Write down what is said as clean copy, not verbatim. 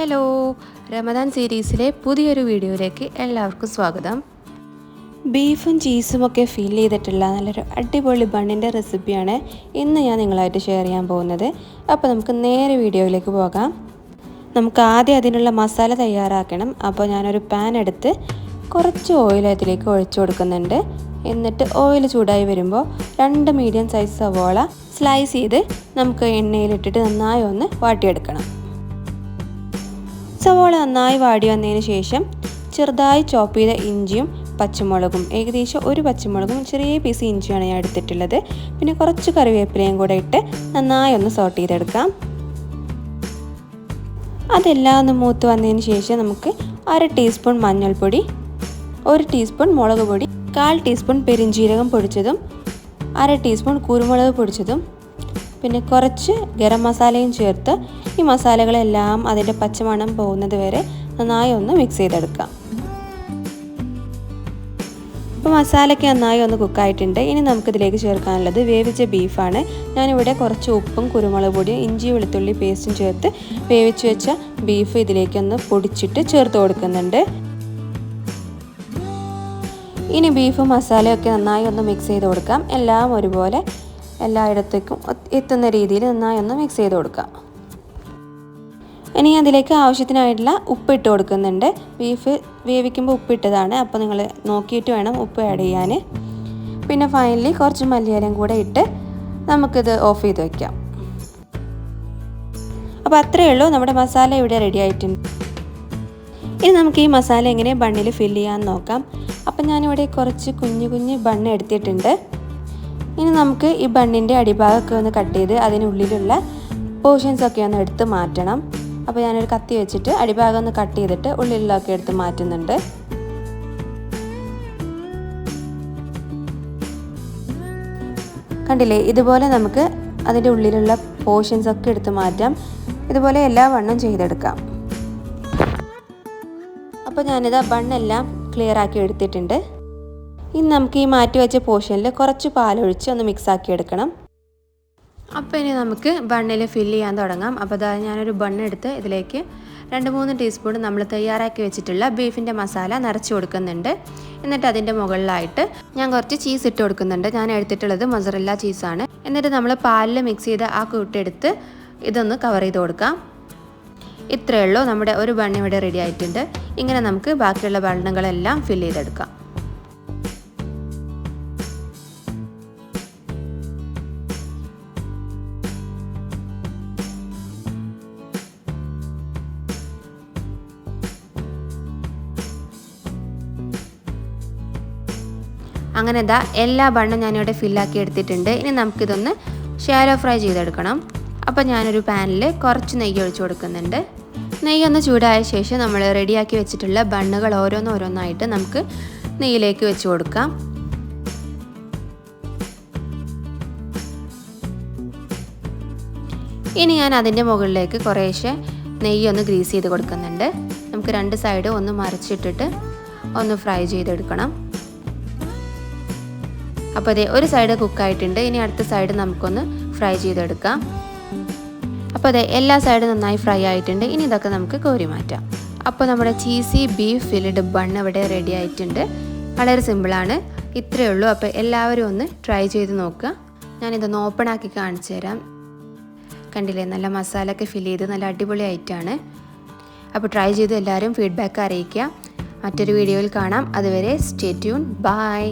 Hello, Ramadan സീരീസിലെ പുതിയൊരു വീഡിയോയിലേക്ക് എല്ലാവർക്കും സ്വാഗതം. ബീഫും ചീസും ഒക്കെ ഫിൽ ചെയ്തിട്ടുള്ള നല്ലൊരു അടിപൊളി ബണ്ണിൻ്റെ റെസിപ്പിയാണ് ഇന്ന് ഞാൻ നിങ്ങളായിട്ട് ഷെയർ ചെയ്യാൻ പോകുന്നത്. അപ്പോൾ നമുക്ക് നേരെ വീഡിയോയിലേക്ക് പോകാം. നമുക്ക് ആദ്യം അതിനുള്ള മസാല തയ്യാറാക്കണം. അപ്പോൾ ഞാനൊരു പാൻ എടുത്ത് കുറച്ച് ഓയിൽ അതിലേക്ക് ഒഴിച്ചു കൊടുക്കുന്നുണ്ട്. എന്നിട്ട് ഓയിൽ ചൂടായി വരുമ്പോൾ 2 മീഡിയം സൈസ് സവോള സ്ലൈസ് ചെയ്ത് നമുക്ക് എണ്ണയിലിട്ടിട്ട് നന്നായി ഒന്ന് വാട്ടിയെടുക്കണം. സവോള നന്നായി വാടി വന്നതിന് ശേഷം ചെറുതായി ചോപ്പ് ചെയ്ത ഇഞ്ചിയും പച്ചമുളകും, ഏകദേശം ഒരു പച്ചമുളകും ചെറിയ പീസ് ഇഞ്ചിയാണ് ഞാൻ എടുത്തിട്ടുള്ളത്. പിന്നെ കുറച്ച് കറിവേപ്പിലയും കൂടെ ഇട്ട് നന്നായി ഒന്ന് സോട്ട് ചെയ്തെടുക്കാം. അതെല്ലാം ഒന്ന് മൂത്ത് വന്നതിന് ശേഷം നമുക്ക് 1/2 ടീസ്പൂൺ മഞ്ഞൾപ്പൊടി, 1 ടീസ്പൂൺ മുളക് പൊടി, 1/4 ടീസ്പൂൺ പെരിഞ്ജീരകം പൊടിച്ചതും, 1/2 ടീസ്പൂൺ കുരുമുളക് പൊടിച്ചതും, പിന്നെ കുറച്ച് ഗരം മസാലയും ചേർത്ത് ഈ മസാലകളെല്ലാം അതിൻ്റെ പച്ചമണം പോകുന്നത് വരെ നന്നായി ഒന്ന് മിക്സ് ചെയ്തെടുക്കാം. അപ്പോൾ മസാലയ്ക്ക് നന്നായി ഒന്ന് കുക്കായിട്ടുണ്ട്. ഇനി നമുക്കിതിലേക്ക് ചേർക്കാനുള്ളത് വേവിച്ച ബീഫാണ്. ഞാനിവിടെ കുറച്ച് ഉപ്പും കുരുമുളക് പൊടിയും ഇഞ്ചി വെളുത്തുള്ളി പേസ്റ്റും ചേർത്ത് വേവിച്ച് വെച്ച ബീഫ് ഇതിലേക്കൊന്ന് പൊടിച്ചിട്ട് ചേർത്ത് കൊടുക്കുന്നുണ്ട്. ഇനി ബീഫും മസാലയൊക്കെ നന്നായി ഒന്ന് മിക്സ് ചെയ്ത് കൊടുക്കാം. എല്ലാം ഒരുപോലെ എല്ലായിടത്തേക്കും എത്തുന്ന രീതിയിൽ നന്നായി ഒന്ന് മിക്സ് ചെയ്ത് കൊടുക്കാം. ഇനി അതിലേക്ക് ആവശ്യത്തിനായിട്ടുള്ള ഉപ്പ് ഇട്ട് കൊടുക്കുന്നുണ്ട്. ബീഫ് വേവിക്കുമ്പോൾ ഉപ്പിട്ടതാണ്, അപ്പോൾ നിങ്ങൾ നോക്കിയിട്ട് വേണം ഉപ്പ് ആഡ് ചെയ്യാൻ. പിന്നെ ഫൈനലി കുറച്ച് മല്ലിയിലയും കൂടെ ഇട്ട് നമുക്കിത് ഓഫ് ചെയ്ത് വയ്ക്കാം. അപ്പോൾ അത്രയേ ഉള്ളൂ, നമ്മുടെ മസാല ഇവിടെ റെഡി ആയിട്ടുണ്ട്. ഇനി നമുക്ക് ഈ മസാല എങ്ങനെ ബണ്ണിൽ ഫില്ല് ചെയ്യാമെന്ന് നോക്കാം. അപ്പം ഞാനിവിടെ കുറച്ച് കുഞ്ഞു ബണ്ണ് എടുത്തിട്ടുണ്ട്. ഇനി നമുക്ക് ഈ ബണ്ണിൻ്റെ അടിഭാഗമൊക്കെ ഒന്ന് കട്ട് ചെയ്ത് അതിനുള്ളിലുള്ള പോർഷൻസൊക്കെ ഒന്ന് എടുത്ത് മാറ്റണം. അപ്പോൾ ഞാനൊരു കത്തി വെച്ചിട്ട് അടിഭാഗം ഒന്ന് കട്ട് ചെയ്തിട്ട് ഉള്ളിലൊക്കെ എടുത്ത് മാറ്റുന്നുണ്ട്. കണ്ടില്ലേ, ഇതുപോലെ നമുക്ക് അതിൻ്റെ ഉള്ളിലുള്ള പോർഷൻസൊക്കെ എടുത്ത് മാറ്റാം. ഇതുപോലെ എല്ലാ ബണ്ണും ചെയ്തെടുക്കാം. അപ്പോൾ ഞാനിത് ബണ്ണെല്ലാം ക്ലിയർ ആക്കി എടുത്തിട്ടുണ്ട്. ഇനി നമുക്ക് ഈ മാറ്റി വെച്ച പോർഷനിൽ കുറച്ച് പാലൊഴിച്ച് ഒന്ന് മിക്സ് ആക്കി എടുക്കണം. അപ്പോൾ ഇനി നമുക്ക് ബണ്ണിൽ ഫില്ല് ചെയ്യാൻ തുടങ്ങാം. അപ്പോൾ അതായത് ഞാനൊരു ബണ്ണെടുത്ത് ഇതിലേക്ക് 2-3 ടീസ്പൂൺ നമ്മൾ തയ്യാറാക്കി വെച്ചിട്ടുള്ള ബീഫിൻ്റെ മസാല നിറച്ച് കൊടുക്കുന്നുണ്ട്. എന്നിട്ട് അതിൻ്റെ മുകളിലായിട്ട് ഞാൻ കുറച്ച് ചീസ് ഇട്ട് കൊടുക്കുന്നുണ്ട്. ഞാൻ എടുത്തിട്ടുള്ളത് മൊസറല്ല ചീസാണ്. എന്നിട്ട് നമ്മൾ പാലിൽ മിക്സ് ചെയ്ത് ആ കൂട്ടെടുത്ത് ഇതൊന്ന് കവർ ചെയ്ത് കൊടുക്കാം. ഇത്രയേ ഉള്ളൂ, നമ്മുടെ ഒരു ബണ്ണ് ഇവിടെ റെഡി ആയിട്ടുണ്ട്. ഇങ്ങനെ നമുക്ക് ബാക്കിയുള്ള ബണ്ണുകളെല്ലാം ഫില്ല് ചെയ്തെടുക്കാം. അങ്ങനെ ഇതാ എല്ലാ ബണ്ണും ഞാനിവിടെ ഫില്ലാക്കി എടുത്തിട്ടുണ്ട്. ഇനി നമുക്കിതൊന്ന് ഷാലോ ഫ്രൈ ചെയ്തെടുക്കണം. അപ്പോൾ ഞാനൊരു പാനിൽ കുറച്ച് നെയ്യ് ഒഴിച്ച് കൊടുക്കുന്നുണ്ട്. നെയ്യൊന്ന് ചൂടായ ശേഷം നമ്മൾ റെഡിയാക്കി വെച്ചിട്ടുള്ള ബണ്ണുകൾ ഓരോന്നായിട്ട് നമുക്ക് നെയ്യിലേക്ക് വെച്ച് കൊടുക്കാം. ഇനി ഞാൻ അതിൻ്റെ മുകളിലേക്ക് കുറേശ്ശെ നെയ്യൊന്ന് ഗ്രീസ് ചെയ്ത് കൊടുക്കുന്നുണ്ട്. നമുക്ക് 2 സൈഡ് ഒന്ന് മറിച്ചിട്ടിട്ട് ഒന്ന് ഫ്രൈ ചെയ്തെടുക്കണം. അപ്പോൾ അതേ ഒരു സൈഡ് കുക്കായിട്ടുണ്ട്. ഇനി അടുത്ത സൈഡ് നമുക്കൊന്ന് ഫ്രൈ ചെയ്തെടുക്കാം. അപ്പോൾ അതെ എല്ലാ സൈഡും നന്നായി ഫ്രൈ ആയിട്ടുണ്ട്. ഇനി ഇതൊക്കെ നമുക്ക് കോരി മാറ്റാം. അപ്പോൾ നമ്മുടെ ചീസി ബീഫ് ഫില്ലഡ് ബണ്ണ് ഇവിടെ റെഡി ആയിട്ടുണ്ട്. വളരെ സിമ്പിളാണ്, ഇത്രയേ ഉള്ളൂ. അപ്പോൾ എല്ലാവരും ഒന്ന് ട്രൈ ചെയ്ത് നോക്കുക. ഞാനിതൊന്ന് ഓപ്പൺ ആക്കി കാണിച്ചു തരാം. കണ്ടില്ലേ, നല്ല മസാലയൊക്കെ ഫില്ല് ചെയ്ത് നല്ല അടിപൊളി ആയിട്ടാണ്. അപ്പോൾ ട്രൈ ചെയ്ത് എല്ലാവരും ഫീഡ്ബാക്ക് അറിയിക്കുക. മറ്റൊരു വീഡിയോയിൽ കാണാം. അതുവരെ സ്റ്റേ ട്യൂൺ. ബൈ.